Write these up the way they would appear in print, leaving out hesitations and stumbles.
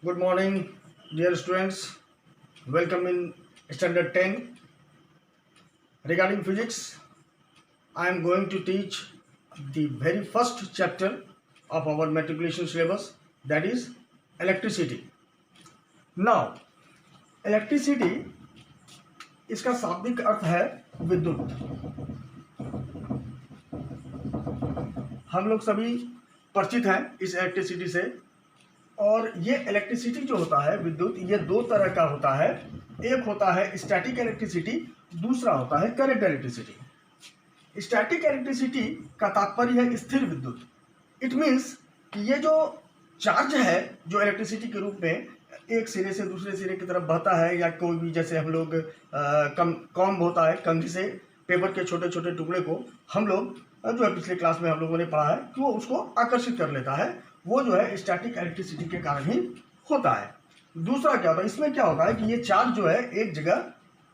Good morning, dear students. Welcome in Standard 10. Regarding physics, I am going to teach the very first chapter of our matriculation syllabus, that is electricity. Now, electricity इसका शाब्दिक अर्थ है विद्युत। हम लोग सभी परिचित हैं इस इलेक्ट्रिसिटी से। और ये इलेक्ट्रिसिटी जो होता है विद्युत, ये दो तरह का होता है। एक होता है स्टैटिक इलेक्ट्रिसिटी, दूसरा होता है करंट इलेक्ट्रिसिटी। स्टैटिक इलेक्ट्रिसिटी का तात्पर्य है स्थिर विद्युत। इट मीन्स कि ये जो चार्ज है जो इलेक्ट्रिसिटी के रूप में एक सिरे से दूसरे सिरे की तरफ बहता है, या कोई भी जैसे हम लोग कॉम्ब होता है, कंघी से पेपर के छोटे छोटे टुकड़े को हम लोग जो है पिछले क्लास में हम लोगों ने पढ़ा है कि वो उसको आकर्षित कर लेता है, वो जो है स्टैटिक इलेक्ट्रिसिटी के कारण ही होता है। दूसरा क्या होता है, इसमें क्या होता है कि ये चार्ज जो है एक जगह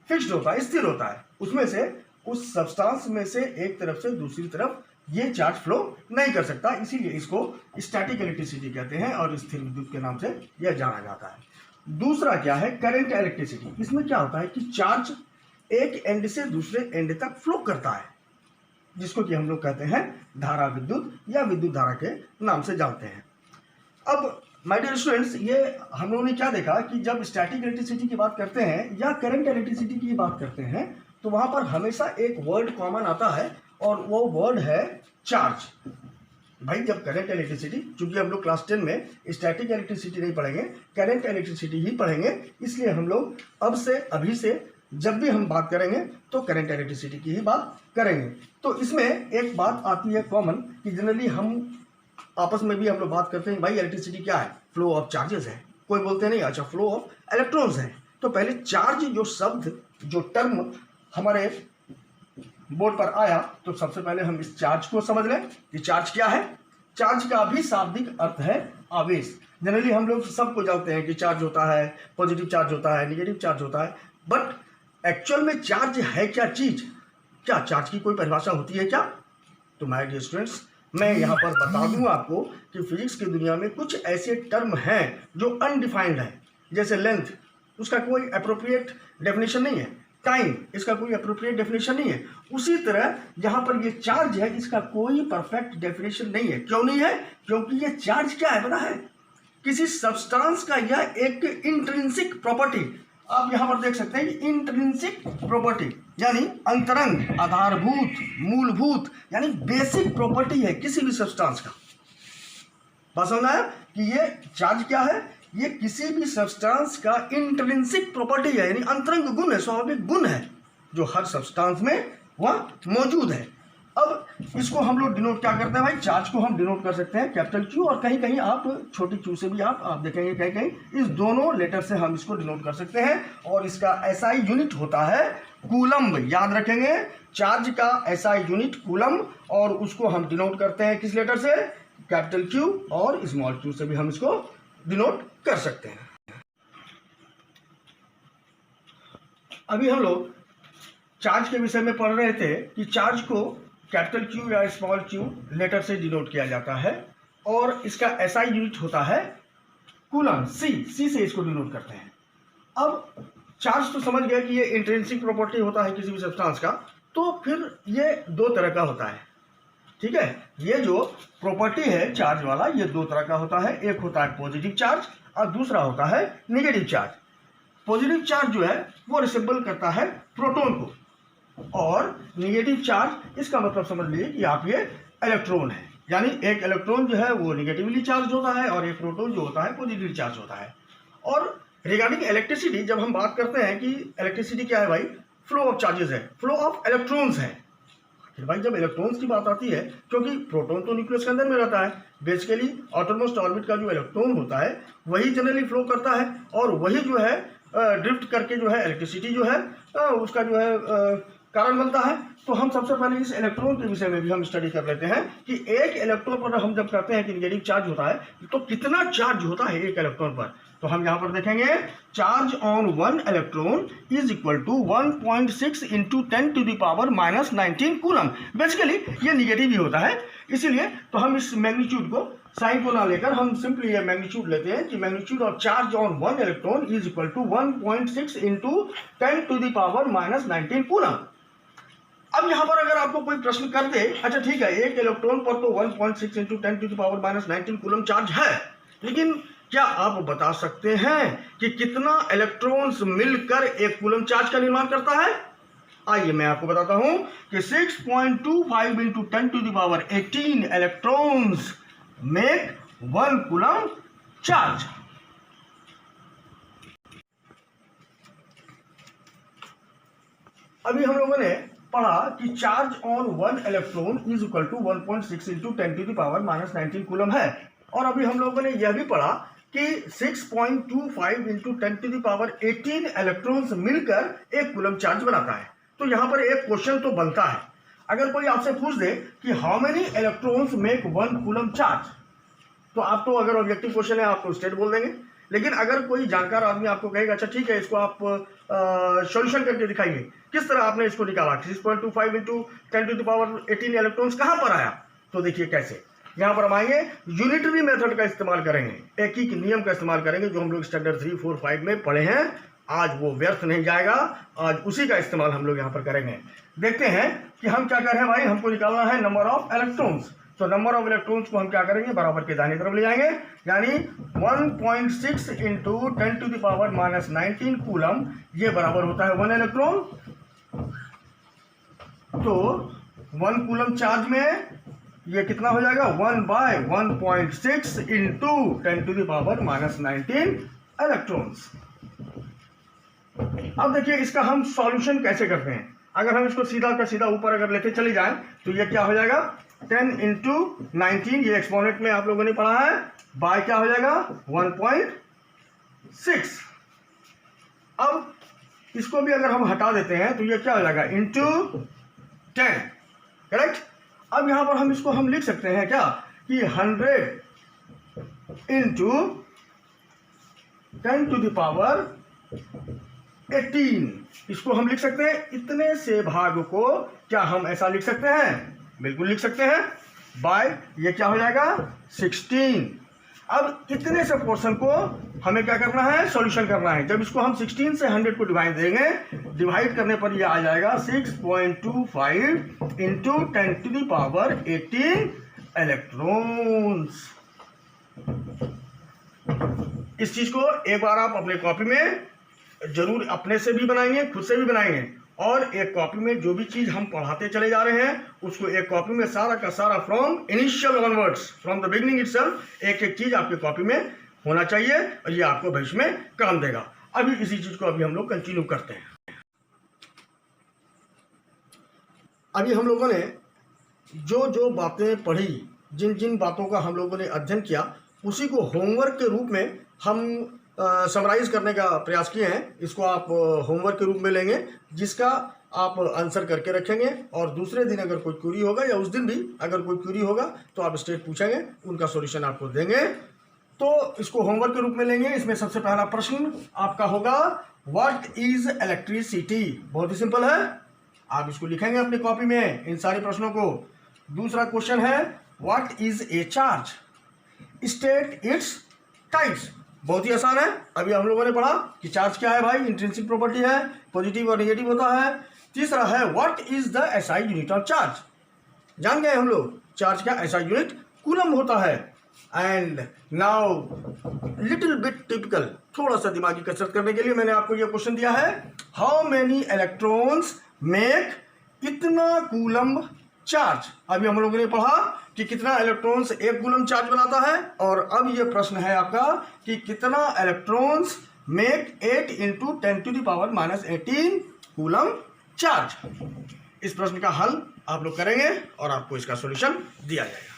फिक्स्ड होता है, स्थिर होता है। उसमें से उस सब्सटेंस में से एक तरफ से दूसरी तरफ ये चार्ज फ्लो नहीं कर सकता, इसीलिए इसको स्टैटिक इलेक्ट्रिसिटी कहते हैं और स्थिर विद्युत के नाम से यह जाना जाता है। दूसरा क्या है, करंट इलेक्ट्रिसिटी। इसमें क्या होता है कि चार्ज एक एंड से दूसरे एंड तक फ्लो करता है, जिसको कि हम लोग कहते हैं धारा विद्युत या विद्युत धारा के नाम से जानते हैं। अब माय डियर स्टूडेंट्स, ये हम लोगों ने क्या देखा कि जब स्टैटिक इलेक्ट्रिसिटी की बात करते हैं या करंट इलेक्ट्रिसिटी की बात करते हैं तो वहां पर हमेशा एक वर्ड कॉमन आता है और वो वर्ड है चार्ज। भाई जब करंट इलेक्ट्रिसिटी, चूंकि हम लोग क्लास 10 में स्टैटिक इलेक्ट्रिसिटी नहीं पढ़ेंगे, करंट इलेक्ट्रिसिटी ही पढ़ेंगे, इसलिए हम लोग अब से अभी से जब भी हम बात करेंगे तो करंट इलेक्ट्रिसिटी की ही बात करेंगे। तो इसमें एक बात आती है कॉमन कि जनरली हम आपस में भी हम लोग बात करते हैं, भाई इलेक्ट्रिसिटी क्या है, फ्लो ऑफ चार्जेस है। कोई बोलते नहीं, अच्छा फ्लो ऑफ इलेक्ट्रॉन्स है। तो पहले चार्ज जो शब्द जो टर्म हमारे बोर्ड पर आया, तो सबसे पहले हम इस चार्ज को समझ लें कि चार्ज क्या है। चार्ज का भी शाब्दिक अर्थ है आवेश। जनरली हम लोग सबको जानते हैं कि चार्ज होता है, पॉजिटिव चार्ज होता है, नेगेटिव चार्ज होता है, बट एक्चुअल में चार्ज है क्या चीज, क्या चार्ज की कोई परिभाषा होती है क्या? तो माय डियर स्टूडेंट्स, मैं यहाँ पर बता दूं आपको कि फिजिक्स की दुनिया में कुछ ऐसे टर्म हैं जो अनडिफाइंड है। जैसे लेंथ, उसका कोई अप्रोप्रिएट डेफिनेशन नहीं है। टाइम, इसका कोई अप्रोप्रिएट डेफिनेशन नहीं है। उसी तरह यहाँ पर ये चार्ज है, इसका कोई परफेक्ट डेफिनेशन नहीं है। क्यों नहीं है? क्योंकि ये चार्ज क्या है पता है, किसी सब्सटेंस का यह एक इंट्रिंसिक प्रॉपर्टी। आप यहाँ पर देख सकते हैं कि इंट्रिंसिक प्रॉपर्टी यानी अंतरंग, आधारभूत, मूलभूत, यानी बेसिक प्रॉपर्टी है किसी भी सब्सटेंस का। बात समझ आया कि ये चार्ज क्या है, ये किसी भी सब्सटेंस का इंट्रिंसिक प्रॉपर्टी है, यानी अंतरंग गुण है, स्वाभाविक गुण है जो हर सब्सटेंस में वह मौजूद है। अब इसको हम लोग डिनोट क्या करते हैं भाई, चार्ज को हम डिनोट कर सकते हैं कैपिटल क्यू, और कहीं कहीं आप छोटी क्यू से भी आप देखेंगे कहीं कहीं इस दोनों लेटर से हम इसको डिनोट कर सकते हैं। और इसका एसआई यूनिट होता है कूलम। याद रखेंगे, चार्ज का एसआई यूनिट कूलम, और उसको हम डिनोट करते हैं किस लेटर से, कैपिटल क्यू, और स्मॉल क्यू से भी हम इसको डिनोट कर सकते हैं। अभी हम लोग चार्ज के विषय में पढ़ रहे थे कि चार्ज को कैपिटल क्यू या स्मॉल क्यू लेटर से डिनोट किया जाता है, और इसका एसआई यूनिट होता है कूलम, सी से इसको डिनोट करते हैं। अब चार्ज तो समझ गए कि ये इंट्रिंसिक प्रॉपर्टी होता है किसी भी सब्सटेंस का, तो फिर ये दो तरह का होता है। ठीक है, ये जो प्रॉपर्टी है चार्ज वाला, ये दो तरह का होता है। एक होता है पॉजिटिव चार्ज और दूसरा होता है नेगेटिव चार्ज। पॉजिटिव चार्ज जो है वो रिसेबल करता है प्रोटॉन को, और नेगेटिव चार्ज इसका मतलब समझ लीजिए कि आप ये इलेक्ट्रॉन है, यानी एक इलेक्ट्रॉन जो है वो नेगेटिवली चार्ज होता है और एक प्रोटॉन जो होता है पॉजिटिवली चार्ज होता है। और रिगार्डिंग इलेक्ट्रिसिटी, जब हम बात करते हैं कि इलेक्ट्रिसिटी क्या है भाई, फ्लो ऑफ चार्जेस है, फ्लो ऑफ इलेक्ट्रॉन्स है। फिर भाई जब इलेक्ट्रॉन्स की बात आती है, क्योंकि प्रोटॉन तो न्यूक्लियस के अंदर में रहता है, बेसिकली आउटरमोस्ट ऑर्बिट का जो इलेक्ट्रॉन होता है वही जनरली फ्लो करता है, और वही जो है ड्रिफ्ट करके जो है इलेक्ट्रिसिटी जो है उसका जो है कारण बनता है। तो हम सबसे पहले इस इलेक्ट्रॉन के विषय में भी हम स्टडी कर लेते हैं कि एक इलेक्ट्रॉन पर हम जब कहते हैं कि नेगेटिव चार्ज होता है तो कितना चार्ज होता है एक इलेक्ट्रॉन पर। तो हम यहाँ पर देखेंगे charge on one electron is equal to 1.6 into 10 to the power minus 19 coulomb. Basically ये निगेटिव ही होता है, इसीलिए तो हम इस मैग्नीट्यूड को साइन को ना लेकर हम सिंपली ये मैग्नीट्यूड लेते हैं कि magnitude of charge on one electron is equal to 1.6 into 10 to the power minus 19 coulomb. अब यहाँ पर अगर आपको कोई प्रश्न कर दे, अच्छा ठीक है, एक इलेक्ट्रॉन पर तो 1.6 into 10 to the power minus 19 coulomb charge है, लेकिन क्या आप बता सकते हैं कि कितना इलेक्ट्रॉन्स मिलकर एक कूलम चार्ज का निर्माण करता है? आइए मैं आपको बताता हूं कि 6.25 into 10 to the power 18 electrons make 1 coulomb charge. अभी हम लोगों ने पढ़ा कि charge on one electron is equal to 1.6 into 10 to the power minus 19 coulomb है, और अभी हम लोगों ने यह भी पढ़ा कि 6.25 into 10 to the power 18 electrons मिलकर एक कूलम चार्ज बनाता है। तो यहाँ पर एक क्वेश्चन तो बनता है, अगर कोई आपसे पूछ दे कि how many electrons make 1 coulomb charge, तो आप तो अगर ऑब्जेक्टिव क्वेश्चन है आप तो स्टेट बोल देंगे, लेकिन अगर कोई जानकार आदमी आपको कहेगा अच्छा ठीक है इसको आप सॉल्यूशन करके दिखाइए, किस तरह आपने इसको निकाला, 6.25 into 10 to the power 18 electrons कहाँ पर आया, तो देखिए कैसे। यहाँ पर हम आएंगे यूनिटरी मेथड का इस्तेमाल करेंगे, एक ही नियम का इस्तेमाल करेंगे जो हम लोग स्टैंडर्ड 3, 4, 5 में पढ़े हैं। आज वो व्यर्थ नहीं जाएगा, आज उसी का इस्तेमाल हम लोग यहाँ पर करेंगे। देखते हैं कि हम क्या कर रहे हैं भाई, हमको निकालना है नंबर ऑफ इलेक्ट्रॉन्स। तो नंबर ऑफ इलेक्ट्रॉन्स को हम क्या करेंगे, बराबर के दाहिनी तरफ ले जाएंगे, यानी 1.6 into 10 to the power minus 19 coulomb, ये बराबर होता है 1 इलेक्ट्रॉन। तो 1 कूलम चार्ज में ये कितना हो जाएगा, 1/1.6 into 10 to the power minus 19 electrons. अब देखिए इसका हम सॉल्यूशन कैसे करते हैं। अगर हम इसको सीधा का सीधा ऊपर अगर लेते चले जाएं तो ये क्या हो जाएगा, 10 इंटू 19, ये एक्सपोनेंट में आप लोगों ने पढ़ा है, बाय क्या हो जाएगा 1.6। अब इसको भी अगर हम हटा देते हैं तो ये क्या हो जाएगा, इंटू 10, करेक्ट। अब यहां पर हम इसको हम लिख सकते हैं क्या कि 100 इंटू 10 टू द पावर 18, इसको हम लिख सकते हैं। इतने से भाग को क्या हम ऐसा लिख सकते हैं, बिल्कुल लिख सकते हैं, बाय ये क्या हो जाएगा 16। अब इतने से पोर्शन को हमें क्या करना है, सॉल्यूशन करना है। जब इसको हम 16 से 100 को डिवाइड देंगे, डिवाइड करने पर ये आ जाएगा 6.25 into 10 to the power 18 electrons. इस चीज को एक बार आप अपने कॉपी में जरूर अपने से भी बनाएंगे, खुद से भी बनाएंगे, और एक कॉपी में जो भी चीज हम पढ़ाते चले जा रहे हैं उसको एक कॉपी में सारा का सारा from initial onwards, from the beginning itself, एक एक चीज आपके कॉपी में होना चाहिए, और ये आपको भविष्य में काम देगा। अभी इसी चीज को अभी हम लोग कंटिन्यू करते हैं। अभी हम लोगों ने जो जो बातें पढ़ी, जिन जिन बातों का हम लोगों ने अध्ययन किया, उसी को होमवर्क के रूप में हम समराइज करने का प्रयास किए हैं। इसको आप होमवर्क के रूप में लेंगे, जिसका आप आंसर करके रखेंगे, और दूसरे दिन अगर कोई क्वेरी होगा या उस दिन भी अगर कोई क्वेरी होगा तो आप स्टेट पूछेंगे, उनका सॉल्यूशन आपको देंगे। तो इसको होमवर्क के रूप में लेंगे। इसमें सबसे पहला प्रश्न आपका होगा, व्हाट इज इलेक्ट्रिसिटी। बहुत ही सिंपल है, आप इसको लिखेंगे अपनी कॉपी में इन सारे प्रश्नों को। दूसरा क्वेश्चन है, what is a charge, state its types. बहुत ही आसान है, अभी हम लोगों ने पढ़ा कि चार्ज क्या है भाई, इंट्रिंसिक प्रॉपर्टी है, पॉजिटिव और नेगेटिव होता है। तीसरा है, what is the SI unit of charge, जान गए हम लोग, चार्ज का एसआई यूनिट कूलम होता है। And now little bit typical, थोड़ा सा दिमागी कसरत करने के लिए मैंने आपको यह क्वेश्चन दिया है, हाउ मेनी इलेक्ट्रॉन्स मेक इतना कूलम चार्ज। अभी हम लोगों ने पढ़ा कि कितना इलेक्ट्रॉन्स एक कूलम चार्ज बनाता है, और अब ये प्रश्न है आपका कि कितना electrons make 8 into 10 to the power minus 18 coulomb charge. इस प्रश्न का हल आप लोग करेंगे और आपको इसका सॉल्यूशन दिया जाएगा।